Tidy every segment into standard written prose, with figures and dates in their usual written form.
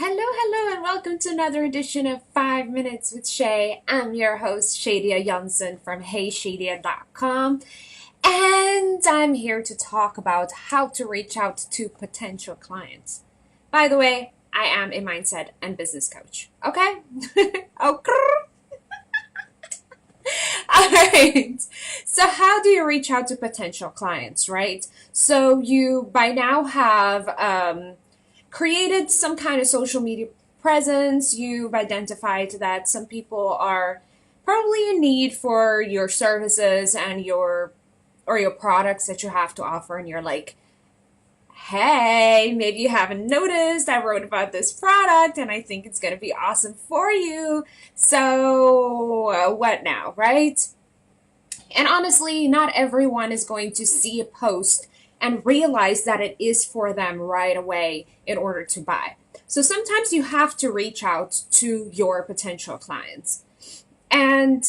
Hello, and welcome to another edition of 5 Minutes with Shay. I'm your host, Shadia Johnson from HeyShadia.com, and I'm here to talk about how to reach out to potential clients. By the way, I am a mindset and business coach. Okay? Okay. All right. So, how do you reach out to potential clients, right? So, you by now have created some kind of social media presence. You've identified that some people are probably in need for your services and your products that you have to offer, and you're like, hey, maybe you haven't noticed, I wrote about this product and I think it's going to be awesome for you. So, what now, right? And honestly, not everyone is going to see a post and realize that it is for them right away in order to buy. So sometimes you have to reach out to your potential clients. And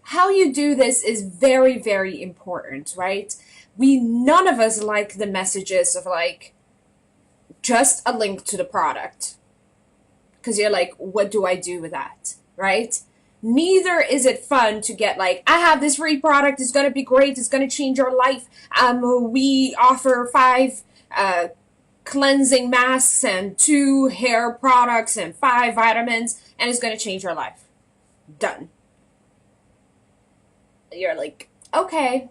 how you do this is very, very important, right? None of us like the messages of like just a link to the product. Because you're like, what do I do with that, right? Neither is it fun to get like, I have this free product, it's going to be great, it's going to change your life. We offer 5 cleansing masks and 2 hair products and 5 vitamins, and it's going to change your life. Done. You're like, okay.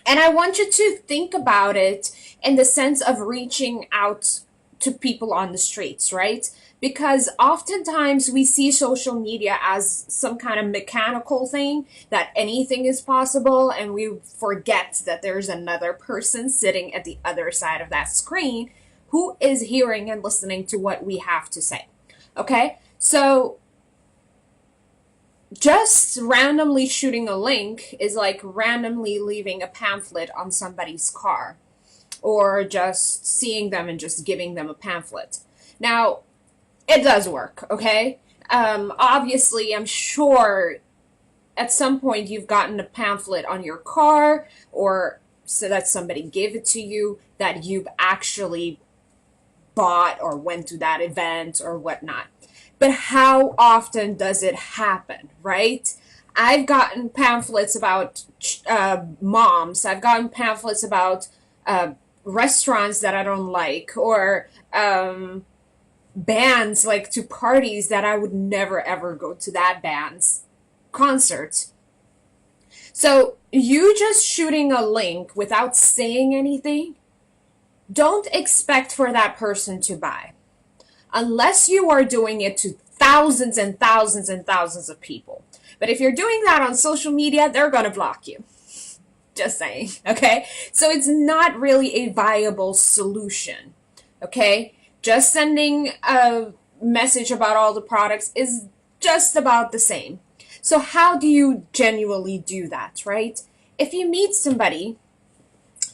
And I want you to think about it in the sense of reaching out to people on the streets, right? Because oftentimes we see social media as some kind of mechanical thing, that anything is possible, and we forget that there's another person sitting at the other side of that screen who is hearing and listening to what we have to say. Okay? So just randomly shooting a link is like randomly leaving a pamphlet on somebody's car, or just seeing them and just giving them a pamphlet. Now, it does work, okay? Obviously, I'm sure at some point you've gotten a pamphlet on your car, or so that somebody gave it to you, that you've actually bought or went to that event or whatnot. But how often does it happen, right? I've gotten pamphlets about moms. I've gotten pamphlets about restaurants that I don't like, or bands, like to parties that I would never ever go to that band's concert. So you just shooting a link without saying anything, don't expect for that person to buy. Unless you are doing it to thousands and thousands and thousands of people. But if you're doing that on social media, they're going to block you. Just saying, okay? So it's not really a viable solution, okay? Just sending a message about all the products is just about the same. So how do you genuinely do that, right? If you meet somebody,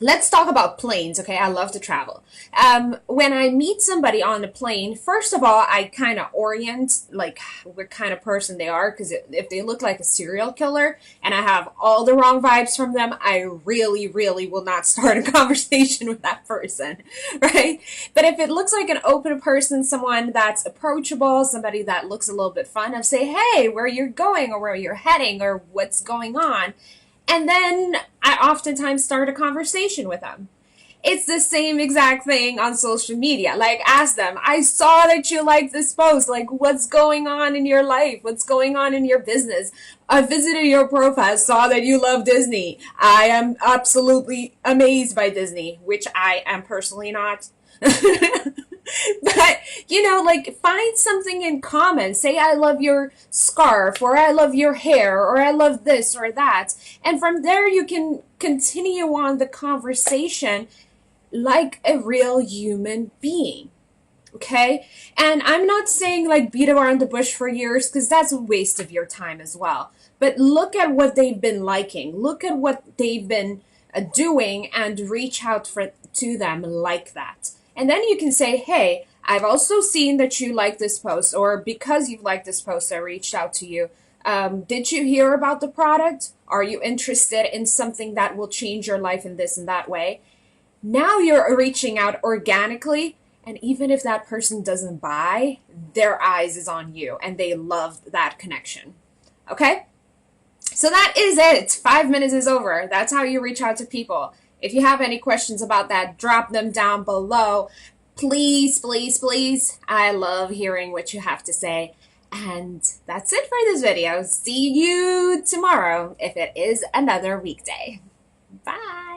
let's talk about planes, okay? I love to travel. When I meet somebody on the plane, first of all, I kind of orient like what kind of person they are, because if they look like a serial killer and I have all the wrong vibes from them, I really, really will not start a conversation with that person, right? But if it looks like an open person, someone that's approachable, somebody that looks a little bit fun, I'll say, hey, where you're going or where you're heading or what's going on. And then I oftentimes start a conversation with them. It's the same exact thing on social media. Like, ask them, I saw that you liked this post. Like, what's going on in your life? What's going on in your business? I visited your profile, saw that you love Disney. I am absolutely amazed by Disney, which I am personally not. But, like, find something in common. Say, I love your scarf, or I love your hair, or I love this or that. And from there, you can continue on the conversation like a real human being. Okay? And I'm not saying, like, beat around the bush for years, because that's a waste of your time as well. But look at what they've been liking. Look at what they've been doing, and reach out to them like that. And then you can say, hey, I've also seen that you like this post, or because you've liked this post, I reached out to you. Did you hear about the product? Are you interested in something that will change your life in this and that way? Now you're reaching out organically, And even if that person doesn't buy, their eyes is on you and they loved that connection. Okay? So that is it. 5 minutes is over. That's how you reach out to people. If you have any questions about that, drop them down below. Please, please, please. I love hearing what you have to say. And that's it for this video. See you tomorrow if it is another weekday. Bye.